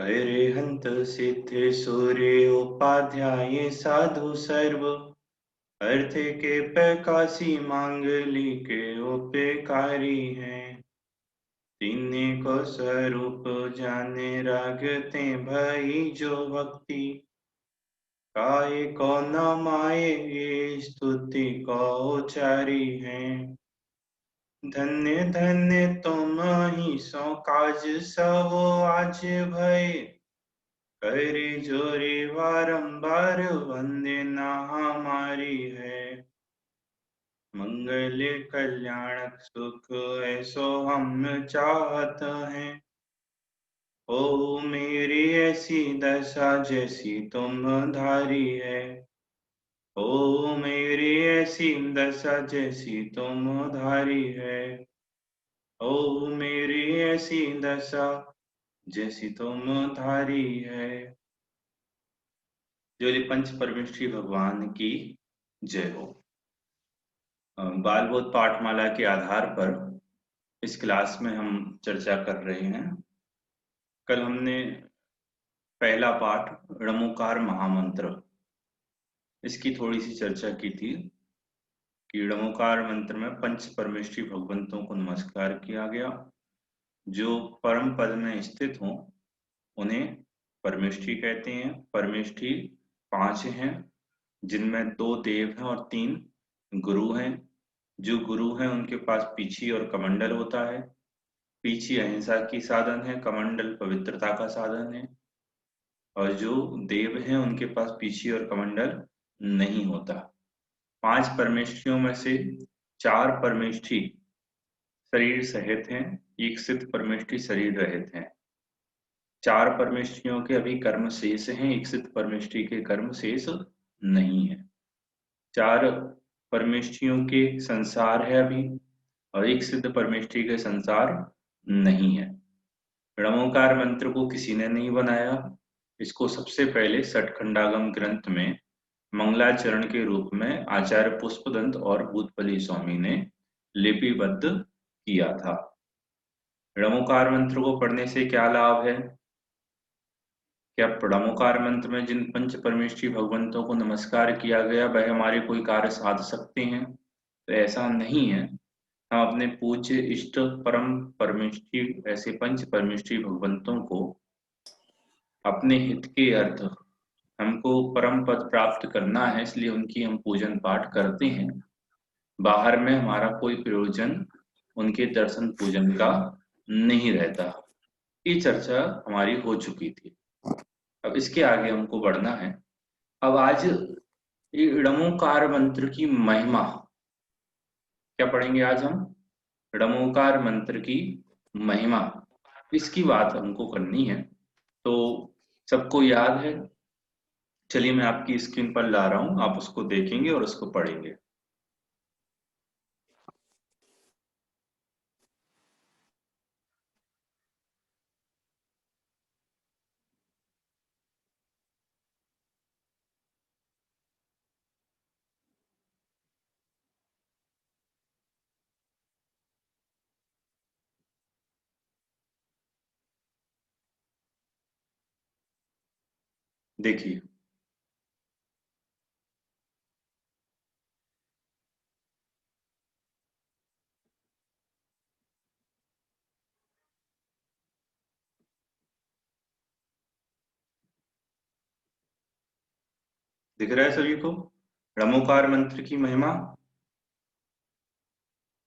अरिहंत सिद्ध सूर्य उपाध्याय साधु सर्व अर्थ के प्रकाशी मांगलिक उपकारी हैं। तीनों को स्वरूप जाने रागते भई जो भक्ति काय को न माये ये स्तुति को उचारी हैं। धन्य धन्य तुम ही सो काज सब आज भय करे जोरे बारंबार वंदना हमारी है। मंगल कल्याण सुख ऐसो हम चाहत हैं। ओ मेरी ऐसी दशा जैसी तुम धारी है। ओ मेरी ऐसी दशा जैसी तुम धारी है। ओ मेरी ऐसी दशा जैसी तुम धारी है। जोली पंच परमेष्ठी भगवान की जय हो। बाल बोध पाठमाला के आधार पर इस क्लास में हम चर्चा कर रहे हैं। कल हमने पहला पाठ णमोकार महामंत्र इसकी थोड़ी सी चर्चा की थी कि णमोकार मंत्र में पंच परमेष्ठी भगवंतों को नमस्कार किया गया। जो परम पद में स्थित हों उन्हें परमेष्ठी कहते हैं। परमेष्ठी 5 हैं, जिनमें 2 देव हैं और 3 गुरु हैं। जो गुरु हैं उनके पास पीछी और कमंडल होता है। पीछी अहिंसा की साधन है, कमंडल पवित्रता का साधन है। और जो देव हैं उनके पास पीछी और कमंडल नहीं होता। 5 परमेष्ठियों में से 4 परमेष्ठी शरीर सहित हैं, एक सिद्ध परमेष्ठी शरीर रहित हैं। 4 परमेष्ठियों के अभी कर्म शेष हैं, एक सिद्ध परमेष्ठी के कर्म शेष नहीं है। 4 परमेष्ठियों के संसार है अभी और एक सिद्ध परमेष्ठी के संसार नहीं है। णमोकार मंत्र को किसी ने नहीं बनाया। इसको सबसे पहले सठखंडागम ग्रंथ में मंगलाचरण के रूप में आचार्य पुष्पदंत और भूतपली स्वामी ने लिपिबद्ध किया था। णमोकार मंत्र को पढ़ने से क्या लाभ है? क्या णमोकार मंत्र में जिन पंच परमेष्ठी भगवंतों को नमस्कार किया गया वह हमारे कोई कार्य साध सकते हैं? तो ऐसा नहीं है। हम अपने पूज्य इष्ट परम परमेष्ठी ऐसे पंच परमेष्ठी भगवंतों को अपने हित के अर्थ हमको परम पद प्राप्त करना है, इसलिए उनकी हम पूजन पाठ करते हैं। बाहर में हमारा कोई प्रयोजन उनके दर्शन पूजन का नहीं रहता। ये चर्चा हमारी हो चुकी थी। अब इसके आगे हमको बढ़ना है। अब आज ये णमोकार मंत्र की महिमा क्या पढ़ेंगे? आज हम णमोकार मंत्र की महिमा, इसकी बात हमको करनी है। तो सबको याद है? चलिए मैं आपकी स्क्रीन पर ला रहा हूं, आप उसको देखेंगे और उसको पढ़ेंगे। देखिए, दिख रहा है सभी को णमोकार मंत्र की महिमा?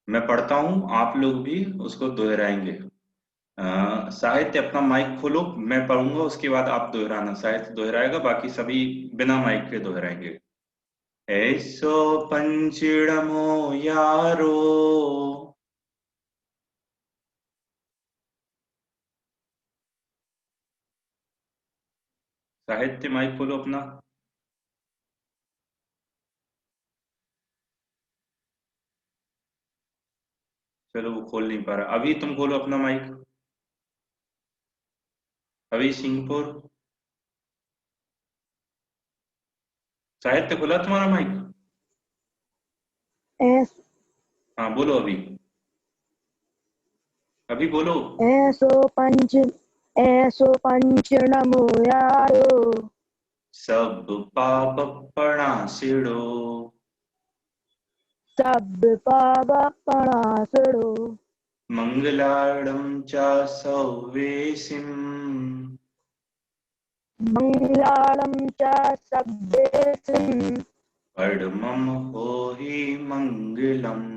मैं पढ़ता हूं, आप लोग भी उसको दोहराएंगे। साहित्य अपना माइक खोलो, मैं पढ़ूंगा उसके बाद आप दोहराना। साहित्य दोहराएगा, बाकी सभी बिना माइक के दोहराएंगे। ऐसो पंचड़मो यारो साहित्य माइक खोलो अपना। चलो वो खोल नहीं पा रहा, अभी तुम खोलो अपना माइक। अभी सिंहपुर साहित्य खोला तुम्हारा माइक? एस हाँ बोलो, अभी अभी बोलो। ऐसो पंच ऐसो पंच नमो यारो सब पाप पणासिड़ो सब पाप पणासुरो मंगलार्णं च सव्वेसिं मंगलालम च सब्बेसिं परमं होहि मंगलम्।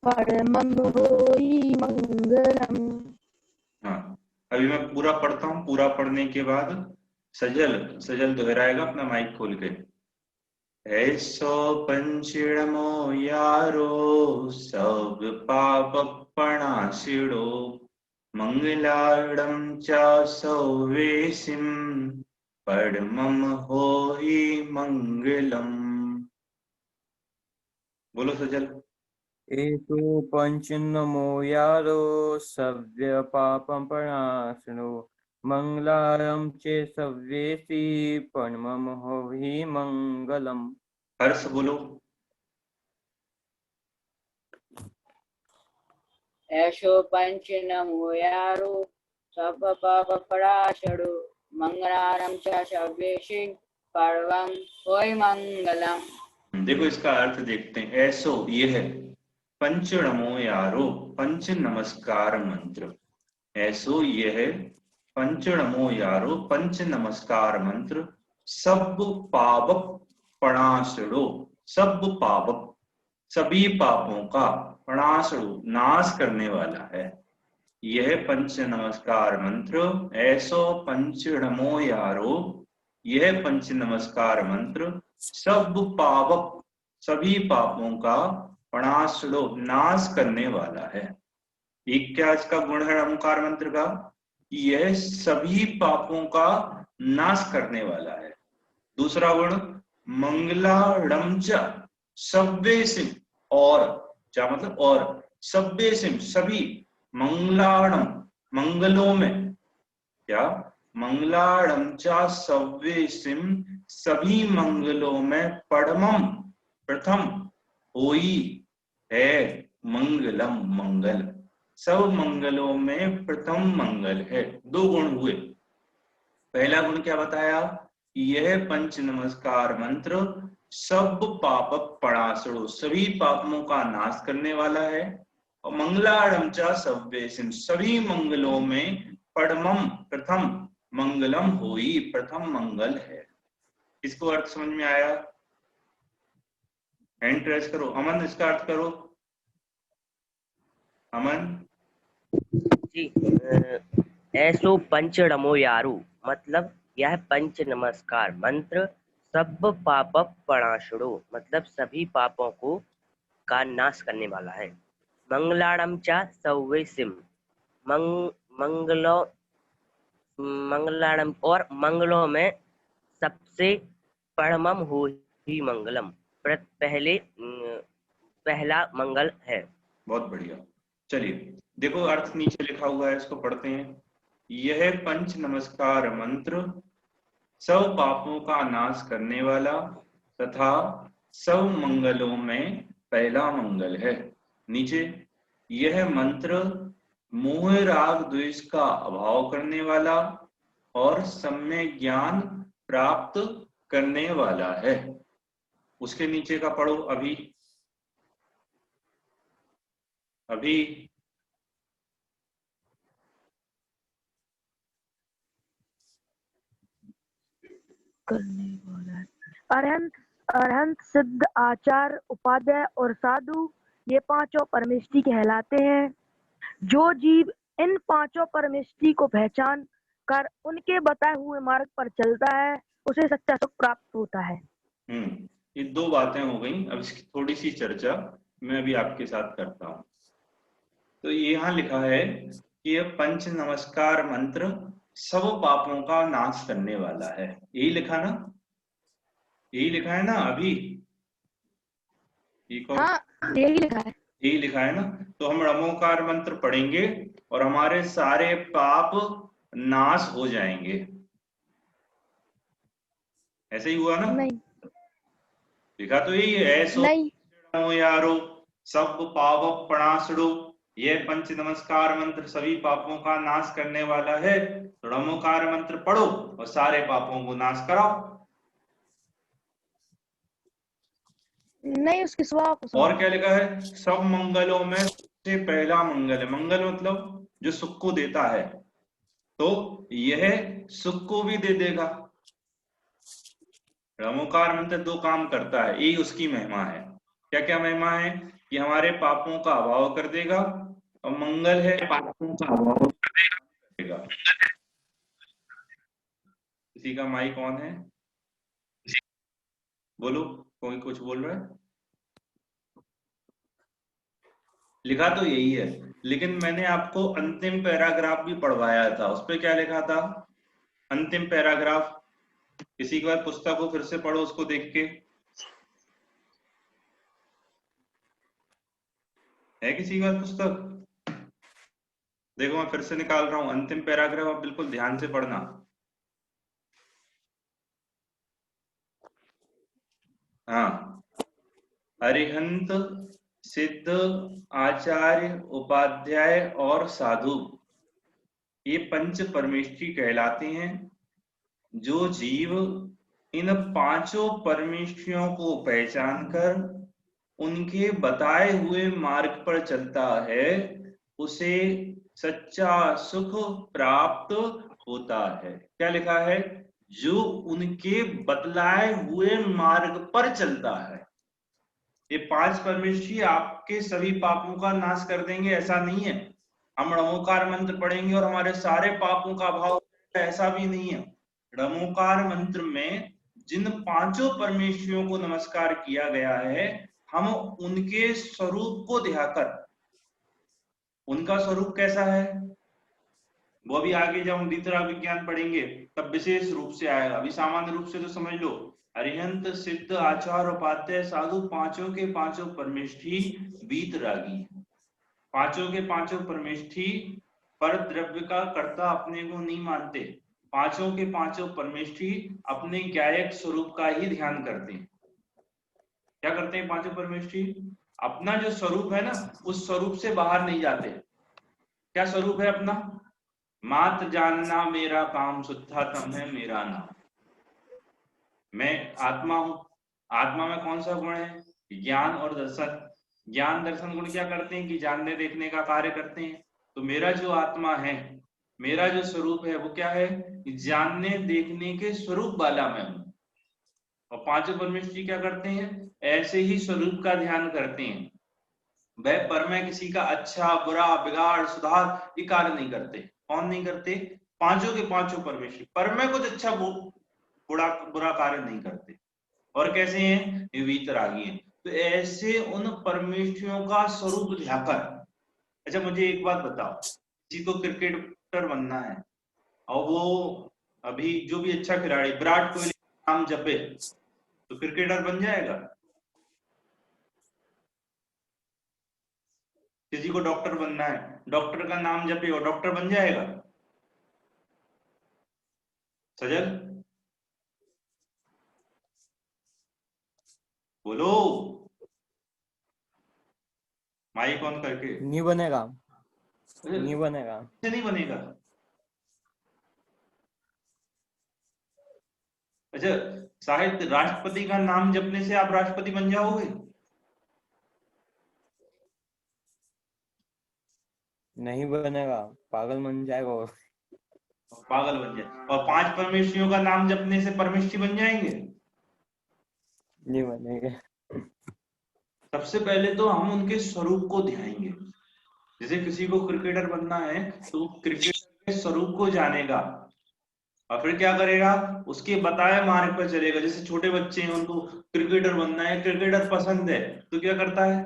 परमं होई मंगलम। हाँ, अभी मैं पूरा पढ़ता हूँ। पूरा पढ़ने के बाद सजल सजल दोहराएगा अपना माइक खोल के। ऐसो पंचणमो यारो सब पाप पणासिड़ो मंगलार्णं च सव्वेसिं परमं होहि मंगलम्। बोलो सजल। एतो पंचनमो यारो सव्य पापं प्रणाशनो मंगलारं चे सव्येसि परमं होहि मंगलम्। हर्ष बोलो। ऐसो पंच नमो यारो सब पाप पराशरो मंगलारं च सर्वेषि परमं होय मंगलम। देखो इसका अर्थ देखते हैं। ऐसो ये है पंच नमो यारो, पंच नमस्कार मंत्र। ऐसो ये है पंच नमो यारो, पंच नमस्कार मंत्र। सब पाप प्रणाशड़ो, सब पाप सभी पापों का प्रणाशड़ो नाश करने वाला है। यह पंच नमस्कार मंत्र। ऐसो पंच नमो यारो, यह पंच नमस्कार मंत्र सब पाप सभी पापों का प्रणाशड़ो नाश करने वाला है। एक क्या इसका गुण है ओंकार मंत्र का? यह सभी पापों का नाश करने वाला है। दूसरा गुण मंगलाडम च सव्वेसिम, और क्या मतलब और सव्वेसिम सभी मंगलाडम मंगलों में, क्या मंगलाडम च सव्वेसिम सभी मंगलों में परमम प्रथम होई है मंगलम मंगल, सब मंगलों में प्रथम मंगल है। दो गुण हुए। पहला गुण क्या बताया? यह पंच नमस्कार मंत्र सब पाप पणासड़ो सभी पापों का नाश करने वाला है। और मंगलाड़म च सव्वेसिम सभी मंगलों में परमम प्रथम मंगलम होई प्रथम मंगल है। इसको अर्थ समझ में आया? हैंड रेस करो। अमन इसका अर्थ करो। अमन जी। ऐसो पंच नमो यारू मतलब यह पंच नमस्कार मंत्र सब पाप प्रणाशुड़ो मतलब सभी पापों को का नाश करने वाला है। मंगलाड़म चा सव्वेसिम मंगलो मंगलाड़म और मंगलों में सबसे परमम हो ही मंगलम पहला मंगल है। बहुत बढ़िया। चलिए देखो अर्थ नीचे लिखा हुआ है, इसको पढ़ते हैं। यह पंच नमस्कार मंत्र सब पापों का नाश करने वाला तथा सब मंगलों में पहला मंगल है। नीचे यह मंत्र मोह राग द्वेष का अभाव करने वाला और सम्यक ज्ञान प्राप्त करने वाला है। उसके नीचे का पढ़ो अभी अभी करने वाला है। अरहंत अरहंत सिद्ध आचार उपाध्याय और साधु ये पांचों परमेष्टि कहलाते हैं। जो जीव इन पांचों परमेष्टि को पहचान कर उनके बताए हुए मार्ग पर चलता है उसे सच्चा सुख प्राप्त होता है। ये दो बातें हो गई। अब इसकी थोड़ी सी चर्चा मैं अभी आपके साथ करता हूं। तो यहाँ लिखा है कि यह पंच नमस्कार मंत्र सब पापों का नाश करने वाला है। यही लिखा ना? यही लिखा है ना अभी? हाँ, यही लिखा है। यही लिखा है ना? तो हम नमोकार मंत्र पढ़ेंगे और हमारे सारे पाप नाश हो जाएंगे। ऐसे ही हुआ ना? नहीं लिखा तो यही है। ऐसो नहीं नमो यारो सब पाप प्रणाशड़ो, यह पंच नमस्कार मंत्र सभी पापों का नाश करने वाला है, तो नमोकार मंत्र पढ़ो और सारे पापों को नाश कराओ। नहीं, उसकी स्वाप और क्या लिखा है? सब मंगलों में सबसे पहला मंगल है। मंगल मतलब जो सुख को देता है, तो यह सुख को भी दे देगा। नमोकार मंत्र दो काम करता है, यही उसकी महिमा है। क्या क्या महिमा है? कि हमारे पापों का अभाव कर देगा, और मंगल है पापों का अभाव कर देगा। किसी का माइक ऑन है? बोलो, कोई कुछ बोल रहा है? लिखा तो यही है, लेकिन मैंने आपको अंतिम पैराग्राफ भी पढ़वाया था, उस पर क्या लिखा था? अंतिम पैराग्राफ किसी बार पुस्तक को फिर से पढ़ो, उसको देख के। है किसी बार पुस्तक? देखो मैं फिर से निकाल रहा हूं अंतिम पैराग्राफ, आप बिल्कुल ध्यान से पढ़ना। हाँ, अरिहंत, सिद्ध, आचार्य, उपाध्याय और साधु, ये पंच परमेष्ठी कहलाते हैं। जो जीव इन पांचों परमेष्ठियों को पहचान कर उनके बताए हुए मार्ग पर चलता है, उसे सच्चा सुख प्राप्त होता है। क्या लिखा है? जो उनके बतलाए हुए मार्ग पर चलता है। ये पांच परमेष्ठी आपके सभी पापों का नाश कर देंगे ऐसा नहीं है। हम नमोकार मंत्र पढ़ेंगे और हमारे सारे पापों का अभाव, ऐसा भी नहीं है। नमोकार मंत्र में जिन पांचों परमेष्ठियों को नमस्कार किया गया है, हम उनके स्वरूप को ध्याकर, उनका स्वरूप कैसा है वो अभी आगे जब हम द्वितीय विज्ञान पढ़ेंगे तब विशेष रूप से आएगा। अभी सामान्य रूप से तो समझ लो, अरिहंत, सिद्ध, आचार्य, उपाध्याय, साधु, पांचों के पांचों परमेष्ठी वीतरागी। पांचों के पांचों परमेष्ठी पर द्रव्य का कर्ता अपने को नहीं मानते। पांचों के पांचों परमेष्ठी अपने ज्ञायक स्वरूप का ही ध्यान करते हैं। क्या करते हैं पांचों परमेष्ठी? अपना जो स्वरूप है ना, उस स्वरूप से बाहर नहीं जाते। क्या स्वरूप है अपना? मात्र जानना मेरा काम, शुद्धात्म है मेरा नाम। मैं आत्मा हूं। आत्मा में कौन सा गुण है? ज्ञान और दर्शन। ज्ञान दर्शन गुण क्या करते हैं? कि जानने देखने का कार्य करते हैं। तो मेरा जो आत्मा है, मेरा जो स्वरूप है वो क्या है? कि जानने देखने के स्वरूप वाला मैं हूं। और पांचों परमेष्ठी क्या करते हैं? ऐसे ही स्वरूप का ध्यान करते हैं। वह पर में किसी का अच्छा बुरा बिगाड़ सुधार ये कार्य नहीं करते। कौन नहीं करते? पांचों के पांचों परमेष्ठी पर में कुछ अच्छा बुरा कार्य नहीं करते। और कैसे हैं? ये वीतरागी हैं। तो ऐसे उन परमेष्ठियों का स्वरूप ध्याकर। अच्छा मुझे एक बात बताओ, किसी को क्रिकेटर बनना है और वो अभी जो भी अच्छा खिलाड़ी विराट कोहली नाम जपे तो क्रिकेटर बन जाएगा? किसी को डॉक्टर बनना है, डॉक्टर का नाम जपे और डॉक्टर बन जाएगा? सजल बोलो, माइक ऑन करके। नहीं बनेगा, नहीं बनेगा। नहीं बनेगा? अच्छा, साहित्य राष्ट्रपति का नाम जपने से आप राष्ट्रपति बन जाओगे? नहीं बनेगा, पागल बन जाएगा वो। पागल बन जाए। और पांच परमेष्ठियों का नाम जपने से परमेष्ठी बन जाएंगे? नहीं बनेगा। सबसे पहले तो हम उनके स्वरूप को ध्याएंगे। जैसे किसी को क्रिकेटर बनना है तो क्रिकेटर के स्वरूप को जानेगा और फिर क्या करेगा? उसके बताए मार्ग पर चलेगा। जैसे छोटे बच्चे हैं, उनको क्रिकेटर बनना है, क्रिकेटर पसंद है, तो क्या करता है?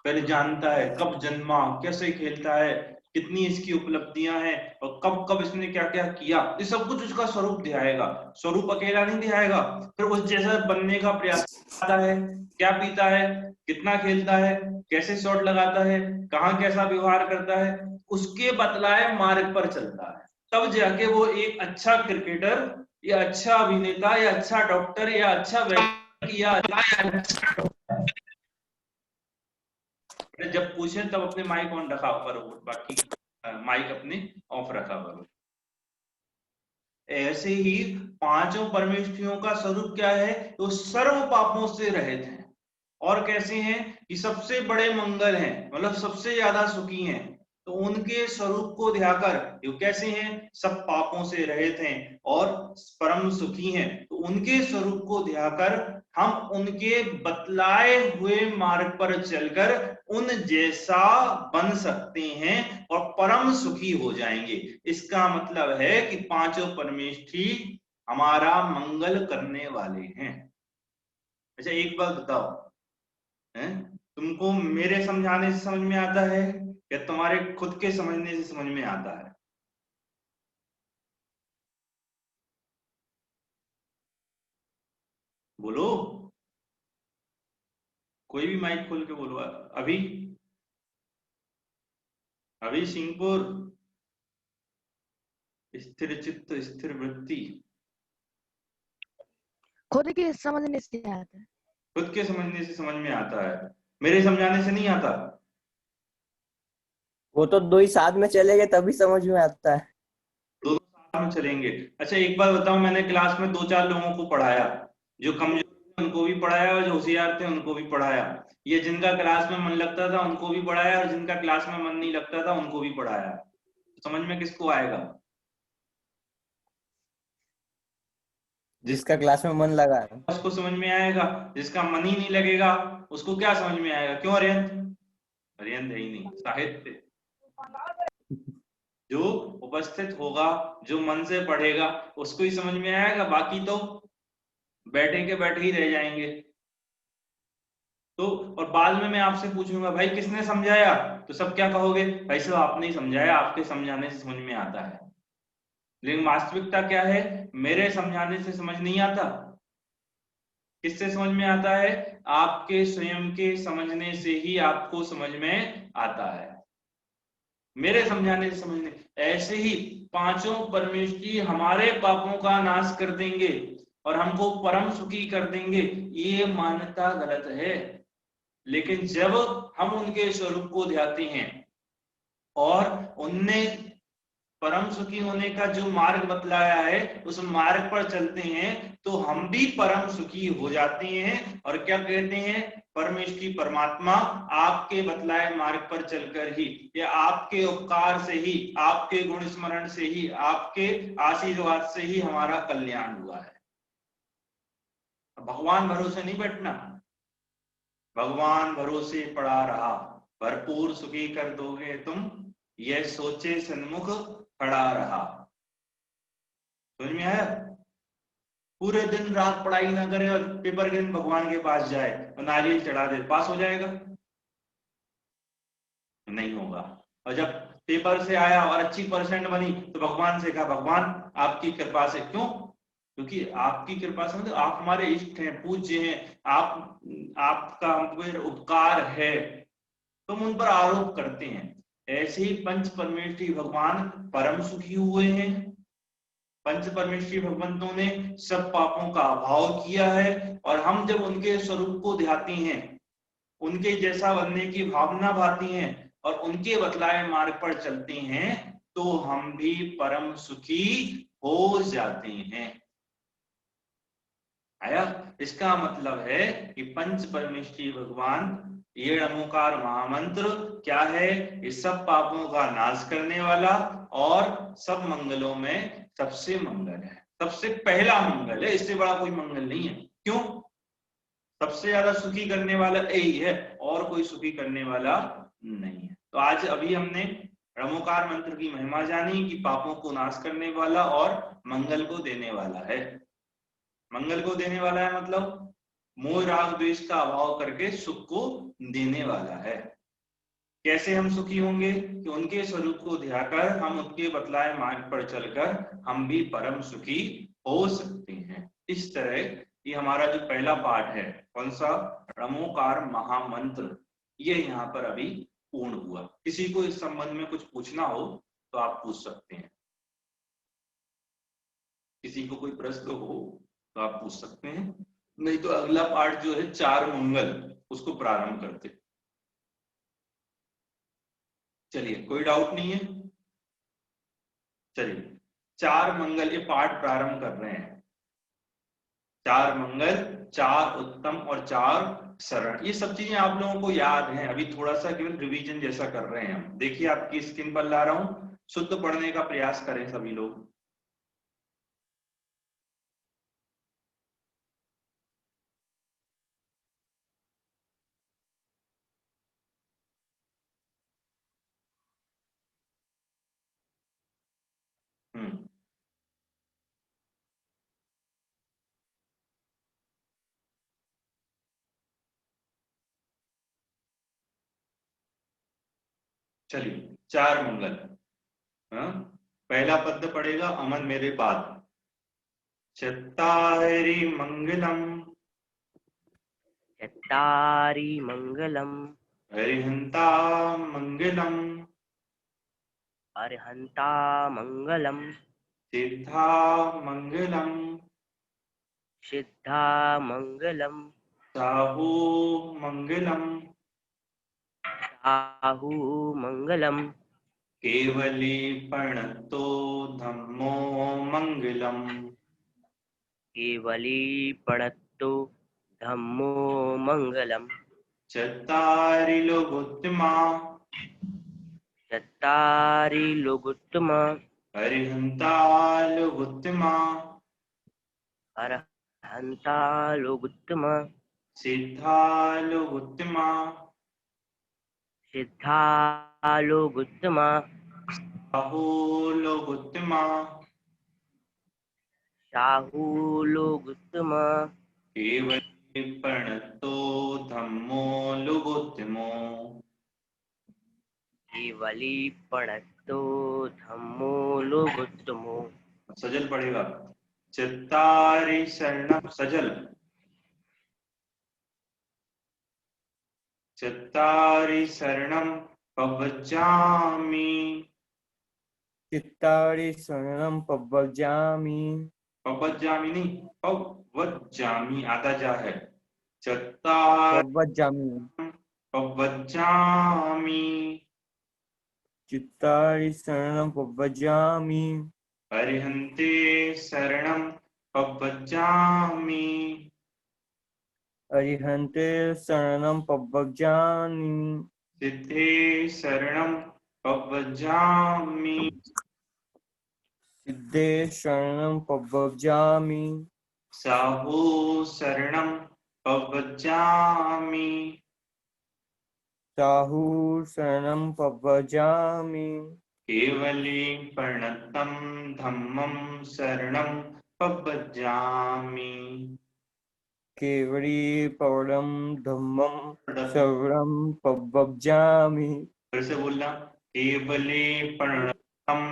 पहले जानता है कब जन्मा, कैसे खेलता है, कितनी इसकी उपलब्धियां हैं और कब कब इसने क्या क्या किया, ये सब कुछ उसका स्वरूप ध्याएगा। स्वरूप अकेला नहीं ध्याएगा, फिर उस जैसा बनने का प्रयास करता है। क्या पीता है, कितना खेलता है, कैसे शॉट लगाता है, कहाँ कैसा व्यवहार करता है, उसके बतलाए मार्ग पर चलता है। तब जाके वो एक अच्छा क्रिकेटर या अच्छा अभिनेता या अच्छा डॉक्टर या अच्छा व्यक्ति या अच्छा जब पूछे तब अपने माइक ऑन रखा करो, बाकी माइक अपने ऑफ रखा करो। ऐसे ही पांचों परमेष्ठियों का स्वरूप क्या है? तो सर्व पापों से रहित हैं। और कैसे हैं कि सबसे बड़े मंगल हैं, मतलब सबसे ज्यादा सुखी हैं। तो उनके स्वरूप को ध्याकर ये कैसे हैं? सब पापों से रहित हैं और परम सुखी हैं। तो उनके स्वरूप को ध्याकर हम उनके बतलाए हुए मार्ग पर चलकर उन जैसा बन सकते हैं और परम सुखी हो जाएंगे। इसका मतलब है कि पांचों परमेष्ठी हमारा मंगल करने वाले हैं। अच्छा एक बात बताओ, है तुमको मेरे समझाने से समझ में आता है या तुम्हारे खुद के समझने से समझ में आता है? बोलो, कोई भी माइक खोल के बोलो। अभी अभी सिंहपुर, स्थिर चित्त स्थिर वृत्ति, खुद के समझने से आता है। खुद के समझने से समझ में आता है, मेरे समझाने से नहीं आता। वो तो दो ही साथ में चले गए तभी समझ में आता है। दोनों साथ में चलेंगे। अच्छा एक बात बताओ, मैंने क्लास में 2-4 लोगों को पढ़ाया, जो कमजोर थे उनको भी पढ़ाया और जो होशियार थे उनको भी पढ़ाया। ये जिनका क्लास में मन लगता था उनको भी पढ़ाया और जिनका क्लास में मन नहीं लगता था उनको भी पढ़ाया। समझ में किसको आएगा? जिसका क्लास में मन लगा है। उसको समझ में आएगा, जिसका मन ही नहीं लगेगा उसको क्या समझ में आएगा? क्यों अरियंत? अरियंत है ही नहीं, साहित्य जो उपस्थित होगा, जो मन से पढ़ेगा उसको ही समझ में आएगा, बाकी तो बैठे के बैठे ही रह जाएंगे। तो और बाद में मैं आपसे पूछूंगा भाई किसने समझाया, तो सब क्या कहोगे? भाई साहब आपने ही समझाया, आपके समझाने से समझ में आता है। लेकिन वास्तविकता क्या है? मेरे समझाने से समझ नहीं आता। किससे समझ में आता है? आपके स्वयं के समझने से ही आपको समझ में आता है, मेरे समझाने से समझने। ऐसे ही पांचों परमेष्ठी हमारे पापों का नाश कर देंगे और हमको परम सुखी कर देंगे, ये मान्यता गलत है। लेकिन जब हम उनके स्वरूप को ध्याते हैं और उनने परम सुखी होने का जो मार्ग बतलाया है उस मार्ग पर चलते हैं तो हम भी परम सुखी हो जाते हैं। और क्या कहते हैं? परमेष्ठी परमात्मा आपके बतलाए मार्ग पर चलकर ही, या आपके उपकार से ही, आपके गुण स्मरण से ही, आपके आशीर्वाद से ही हमारा कल्याण हुआ है। भगवान भरोसे नहीं बैठना, भगवान भरोसे पड़ा रहा, भरपूर सुखी कर दोगे तुम, यह सोचे सन्मुख खड़ा रहा। समझ में आया? पूरे दिन रात पढ़ाई ना करे और पेपर के दिन भगवान के पास जाए और नारियल चढ़ा दे, पास हो जाएगा? नहीं होगा। और जब पेपर से आया और अच्छी परसेंट बनी तो भगवान से कहा भगवान आपकी कृपा से। क्यों? क्योंकि आपकी कृपा से मतलब आप हमारे इष्ट हैं, पूज्य हैं, आपका हम पर उपकार है, तुम उन पर आरोप करते हैं। ऐसे ही पंच परमेष्ठी भगवान परम सुखी हुए हैं। पंच परमेष्ठी भगवंतों ने सब पापों का अभाव किया है और हम जब उनके स्वरूप को ध्याते हैं, उनके जैसा बनने की भावना भाती है और उनके बतलाए मार्ग पर चलते हैं तो हम भी परम सुखी हो जाते हैं। आया? इसका मतलब है कि पंच परमेष्ठी भगवान, ये नमोकार महामंत्र क्या है? इस सब पापों का नाश करने वाला और सब मंगलों में सबसे मंगल है, सबसे पहला मंगल है, इससे बड़ा कोई मंगल नहीं है। क्यों? सबसे ज्यादा सुखी करने वाला यही है और कोई सुखी करने वाला नहीं है। तो आज अभी हमने नमोकार मंत्र की महिमा जानी कि पापों को नाश करने वाला और मंगल को देने वाला है। मंगल को देने वाला है मतलब मोह राग द्वेष का अभाव करके सुख को देने वाला है। कैसे हम सुखी होंगे? कि उनके स्वरूप को ध्याकर हम उनके बतलाए मार्ग पर चलकर हम भी परम सुखी हो सकते हैं। इस तरह ये हमारा जो पहला पाठ है, कौन सा? नमोकार महामंत्र, ये यहाँ पर अभी पूर्ण हुआ। किसी को इस संबंध में कुछ पूछना हो तो आप पूछ सकते हैं, किसी को कोई प्रश्न हो तो आप पूछ सकते हैं, नहीं तो अगला पाठ जो है 4 मंगल, उसको प्रारंभ करते हैं। चलिए, कोई डाउट नहीं है? चलिए, 4 मंगल, ये पाठ प्रारंभ कर रहे हैं। 4 मंगल, 4 उत्तम और 4 सरल, ये सब चीजें आप लोगों को याद हैं, अभी थोड़ा सा केवल रिवीजन जैसा कर रहे हैं हम। देखिए, आपकी स्क्रीन पर ला रहा हूं, शुद्ध पढ़ने का प्रयास करें सभी लोग। चलिए, 4 मंगल। हाँ? पहला पद पड़ेगा अमन मेरे बाद। चत्तारि मंगलम चत्तारि मंगलम हरिहंता मंगलम अर्हन्ता मंगलम सिद्धा मंगलम सिद्धा मंगलम साहू मंगलम साहू मंगलम केवली प्रणतो धम्मो मंगलम केवली प्रणतो धम्मो मंगलम चत्तारि लोकोत्तमा चत्तारि लोकोत्तमा हरिहंता लोकोत्तमा अर्हन्ता लोकोत्तमा सिद्धा लोकोत्तमा सिद्धा लोकोत्तमा साहू लोकोत्तमा साहू लोकोत्तमा केवली प्रणतो धम्मो लोकोत्तमो केवली प्रणतो धम्मो लोकोत्तमो। सजल पड़ेगा। चत्तारि शरणम, सजल। चत्तारि शरणम पवज्जामि। चित्तारि शरणं पव्रजामि। पवज्जामि नहीं, पवज्जामि, आधा जा है। चत्तारि पव्रजामि। पवज्जामि। चित्तारि शरणं पव्रजामि। अरिहन्ते शरणम पवज्जामि। अरिहन्ते शरणं पव्रजामि। सिद्धे शरणम पवज्जामि। सिद्धे शरणं पव्रजामि। साहू शरणम पवज्जामि। साहू शरणं पव्रजामि। केवली प्रणतम धम्मं शरणम पवज्जामि। केवली परम धम्मं शरणं पव्रजामि। फिर से बोलना, केवली प्रणतम,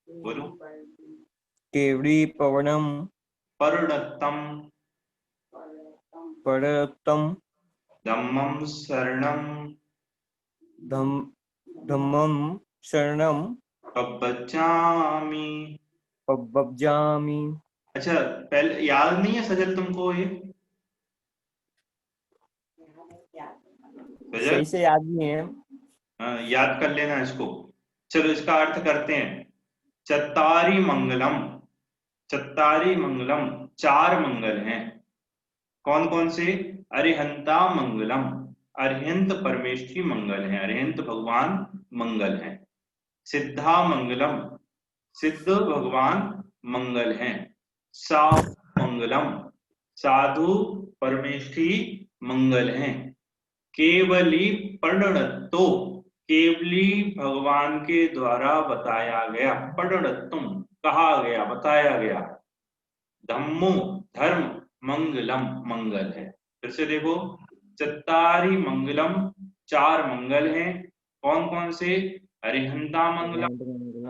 बोलो, केवली परम प्रणतम परतम धम्मं शरणम धम्मं शरणं पवज्जामि। पव्रजामि। अच्छा, पहले याद नहीं है सजल तुमको ये? सजल, सही से याद नहीं है। हाँ, याद कर लेना इसको। चलो, इसका अर्थ करते हैं। चत्तारि मंगलम, चत्तारि मंगलम, 4 मंगल हैं। कौन कौन से? अरिहंता मंगलम, अरिहंत परमेष्ठी मंगल हैं, अरिहंत भगवान मंगल हैं। सिद्धा मंगलम, सिद्ध भगवान मंगल हैं। साधु मंगलम, साधु परमेष्ठी मंगल हैं। केवली प्रणतो, केवली भगवान के द्वारा बताया गया, प्रणतुम कहा गया, बताया गया। धम्मो धर्म, मंगलम मंगल है। फिर से देखो, चत्तारि मंगलम, 4 मंगल हैं। कौन कौन से? अरिहंता मंगलम,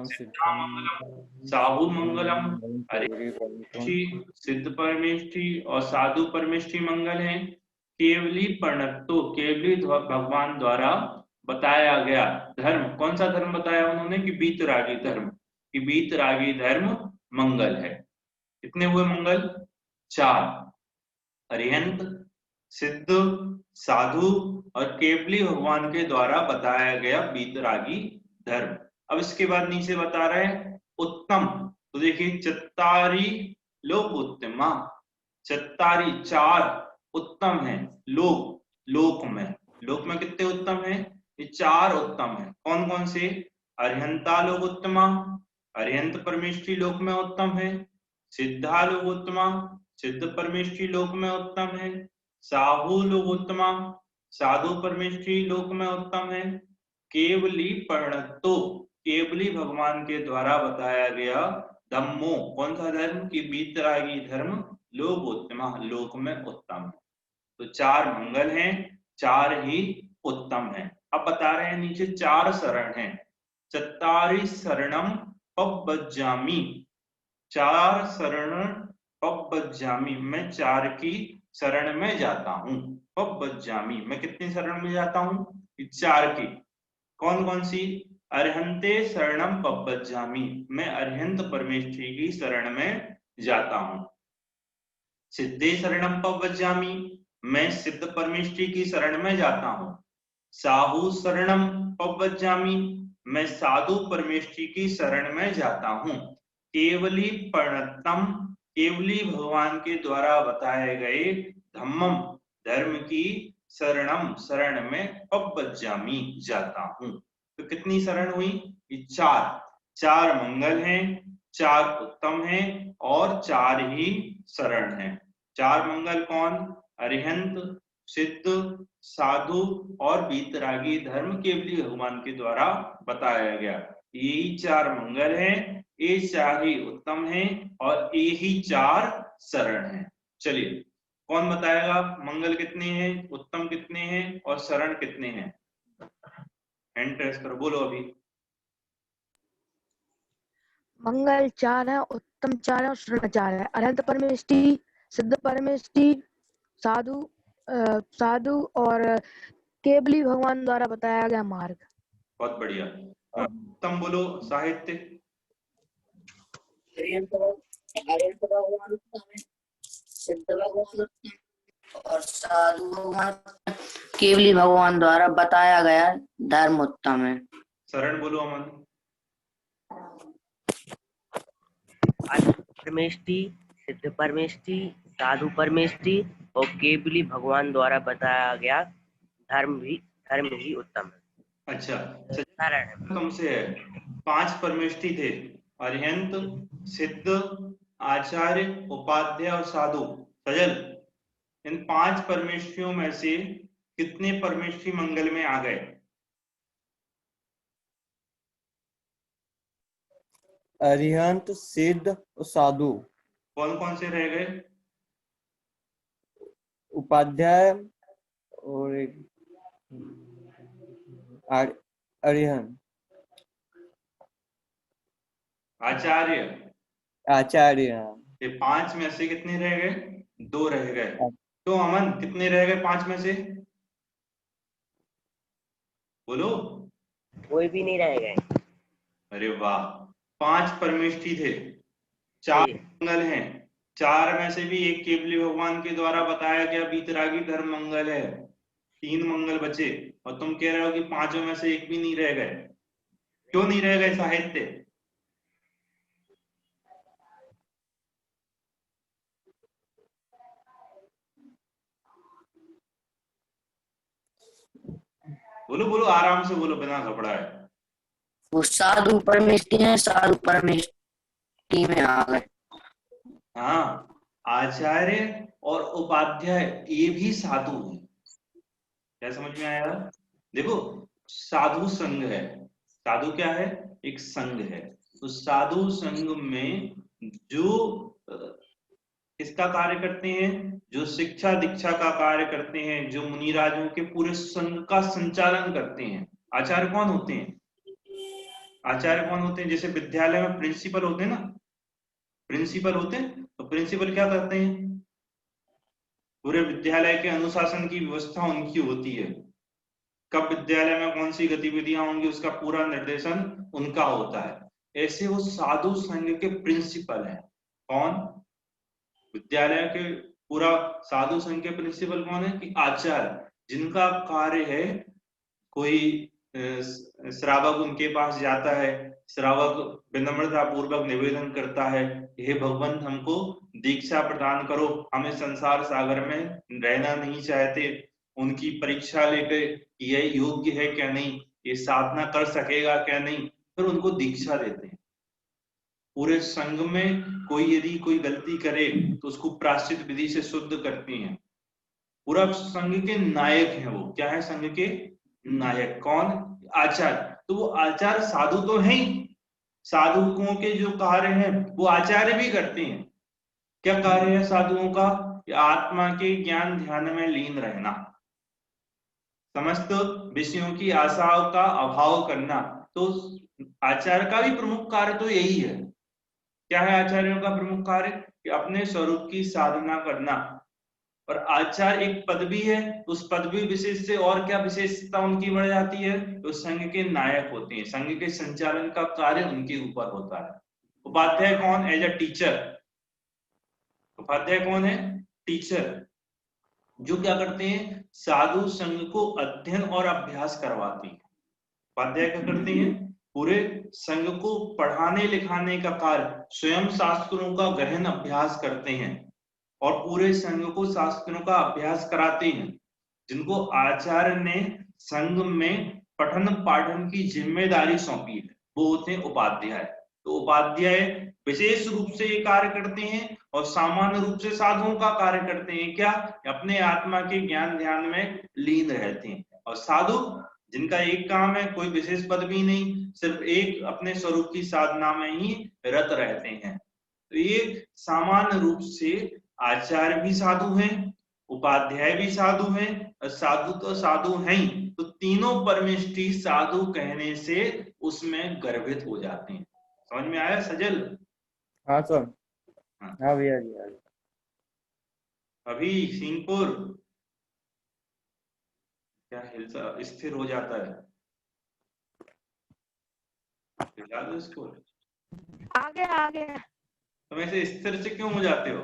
सिद्धा मंगलम, साहू मंगलम, अरिहंती, सिद्ध परमेष्ठी और साधु परमेष्ठी मंगल हैं। केवली प्रणतो, केवली भगवान द्वारा बताया गया धर्म, कौन सा धर्म बताया उन्होंने? कि बीतरागी धर्म, कि बीतरागी धर्म मंगल है। कितने हुए मंगल? 4। अरिहंत, सिद्ध, साधु और केवली भगवान के द्वारा बताया गया बीतरागी धर्म। अब इसके बाद नीचे बता रहे हैं उत्तम। तो देखिए चत्तारी लोक उत्तमा, चत्तारी 4 उत्तम है लोक, लोक में कितने उत्तम है? ये 4 उत्तम है। कौन कौन से? अरिहंता लोक उत्तमा, अरिहंत परमेष्ठी लोक में उत्तम है। सिद्धा लोक उत्तमा, सिद्ध परमेष्ठी लोक में उत्तम है। साहू लोक उत्तमा, साधु परमेष्ठी लोक में उत्तम है। केवली परिणतो, केवली भगवान के द्वारा बताया गया धम्मो, कौन सा धर्म? की बीतरागी धर्म लोकोत्तमा, लोक में उत्तम है। तो 4 मंगल हैं, 4 ही उत्तम हैं। अब बता रहे हैं नीचे 4 शरण हैं। चत्तारि शरणम पब्बजामि, 4 शरण पब्बजामि, मैं 4 की शरण में जाता हूं। पब्बजामि, मैं कितनी शरण में जाता हूं? 4 की। कौन कौन सी? अरहंते शरणम पब्बजामि, मैं अरहंत परमेष्ठी की शरण में जाता हूं। सिद्धे शरणम पब्बजामि, मैं सिद्ध परमेष्ठी की शरण में जाता हूं। साहू शरणम पब्बजामि, मैं साधु परमेष्ठी की शरण में जाता हूं। केवली प्रणतम, केवली भगवान के द्वारा बताए गए धम्मम, धर्म की शरणम, शरण में पब्बजामि, जाता हूं। तो कितनी शरण हुई? 4 मंगल हैं, 4 उत्तम हैं और 4 ही शरण हैं। 4 मंगल कौन? अरिहंत, सिद्ध, साधु और बीतरागी धर्म केवली भगवान के द्वारा बताया गया। यही 4 मंगल हैं, ये 4 ही उत्तम हैं और ये ही 4 शरण हैं। चलिए कौन बताएगा मंगल कितने हैं, उत्तम कितने हैं और शरण कितने हैं? हैंड रेस करो, बोलो अभी। मंगल 4 है, उत्तम 4 है और शरण 4 है। अरहंत परमेष्ठी, सिद्ध परमेष्ठी, साधु और केवली भगवान द्वारा बताया गया मार्ग। बहुत बढ़िया। उत्तम बोलो साहित्य। अरिहंत भगवान उत्तम है, सिद्ध भगवान उत्तम और साधु भगवान, केवली भगवान द्वारा बताया गया धर्म उत्तम है। शरण बोलो अमन। परमेष्ठी, सिद्ध परमेष्ठी, साधु परमेष्ठी और केवली भगवान द्वारा बताया गया धर्म ही उत्तम है। अच्छा, शरण तुमसे है 5 परमेष्ठी थे, अरिहंत, सिद्ध, आचार्य, उपाध्याय और साधु। सजल, इन 5 परमेष्ठियों में से कितने परमेष्ठी मंगल में आ गए? अरिहंत, सिद्ध और साधु। कौन कौन से रह गए? उपाध्याय और एक अरिहंत, आचार्य। ये 5 में से कितने रह गए? 2 रह गए। तो अमन कितने रह गए 5 में से? बोलो। कोई भी नहीं रह गए। अरे वाह, 5 परमेष्ठी थे, 4 मंगल हैं, 4 में से भी एक केवली भगवान के द्वारा बताया गया बीतरागी धर्म मंगल है। 3 मंगल बचे और तुम कह रहे हो कि 5 में से एक भी नहीं रह गए। क्यों नहीं रह गए साहित्य? बोलो बोलो, आराम से बोलो, बिना घबराए। वो साधु परमेष्ठी है, साधु परमेष्ठी में आ गए। हाँ, आचार्य और उपाध्याय ये भी साधु हैं। क्या समझ में आया? देखो, साधु संघ है। साधु क्या है? एक संघ है। तो साधु संघ में जो किसका कार्य करते हैं? जो शिक्षा दीक्षा का कार्य करते हैं, जो मुनिराजों के पूरे संघ का संचालन करते हैं। आचार्य कौन होते हैं? आचार्य कौन होते हैं? जैसे विद्यालय में प्रिंसिपल होते हैं ना, प्रिंसिपल होते हैं, तो प्रिंसिपल क्या करते हैं? पूरे विद्यालय के अनुशासन की व्यवस्था उनकी होती है। कब विद्यालय में कौन सी गतिविधियां होंगी उसका पूरा निर्देशन उनका होता है। ऐसे वो साधु संघ के प्रिंसिपल हैं। कौन? विद्यालय के पूरा साधु संघ के प्रिंसिपल कौन है? कि आचार्य। जिनका कार्य है, कोई श्रावक उनके पास जाता है, श्रावक विनम्रता पूर्वक निवेदन करता है, हे भगवान हमको दीक्षा प्रदान करो, हम इस संसार सागर में रहना नहीं चाहते। उनकी परीक्षा लेकर यह योग्य है क्या नहीं, ये साधना कर सकेगा क्या नहीं, फिर उनको दीक्षा देते हैं। पूरे संघ में कोई यदि कोई गलती करे तो उसको प्रायश्चित विधि से शुद्ध करती हैं। पूरा संघ के नायक हैं वो। क्या है संघ के नायक? कौन? आचार्य। तो वो आचार्य साधु तो है ही, साधुओं के जो कार्य हैं वो आचार्य भी करते हैं। क्या कार्य है साधुओं का? आत्मा के ज्ञान ध्यान में लीन रहना, समस्त विषयों की आशाओं का अभाव करना। तो आचार्य का भी प्रमुख कार्य तो यही है। क्या है आचार्यों का प्रमुख कार्य? कि अपने स्वरूप की साधना करना। और आचार्य एक पदवी है, उस पदवी विशेष से और क्या विशेषता उनकी बढ़ जाती है? तो संघ के नायक होते हैं, संघ के संचालन का कार्य उनके ऊपर होता है। उपाध्याय कौन? As a teacher. उपाध्याय कौन है? टीचर, जो क्या करते हैं? साधु संघ को अध्ययन और अभ्यास करवाते हैं। उपाध्याय क्या करते हैं? पूरे संघ को पढ़ाने लिखाने का कार्य, स्वयं शास्त्रों का गहन अभ्यास करते हैं और पूरे संघ को शास्त्रों का अभ्यास कराते हैं। जिनको आचार्य ने संघ में पठन पाठन की जिम्मेदारी सौंपी है वो होते हैं उपाध्याय। तो उपाध्याय विशेष रूप से ये कार्य करते हैं और सामान्य रूप से साधुओं का कार्य करते हैं। क्या? अपने आत्मा के ज्ञान ध्यान में लीन रहते हैं। और साधु जिनका एक काम है, कोई विशेष पदवी नहीं, सिर्फ एक अपने स्वरूप की साधना में ही रत रहते हैं। तो ये सामान्य रूप से आचार्य भी साधु हैं, उपाध्याय भी साधु हैं, और साधु तो साधु हैं ही। तो तीनों परमेष्ठी साधु कहने से उसमें गर्भित हो जाते हैं। समझ में आया सजल? हाँ सर। हाँ। हाँ भैया जी। अभी सिंहपुर क्या हिलसा स्थिर हो जाता है? हिला दो इसको। आगे आगे तुम ऐसे स्थिर से क्यों हो जाते हो?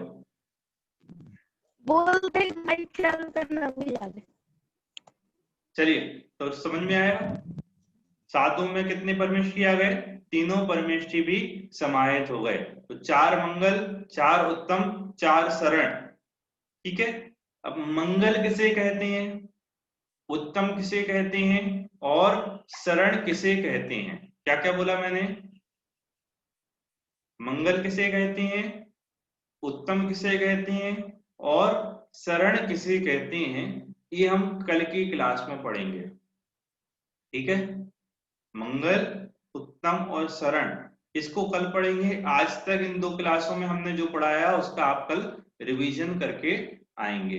बोलते माइक चालू करना भूल जाते। चलिए, तो समझ में आया साधु में कितने परमेष्ठी आ गए? तीनों परमेष्ठी भी समाहित हो गए। तो 4 मंगल, 4 उत्तम, 4 शरण। ठीक है। अब मंगल किसे कहते हैं, उत्तम किसे कहते हैं और शरण किसे कहते हैं? क्या क्या बोला मैंने? मंगल किसे कहते हैं, उत्तम किसे कहते हैं और शरण किसे कहते हैं? ये हम कल की क्लास में पढ़ेंगे। ठीक है। मंगल, उत्तम और शरण, इसको कल पढ़ेंगे। आज तक इन 2 क्लासों में हमने जो पढ़ाया उसका आप कल रिवीजन करके आएंगे।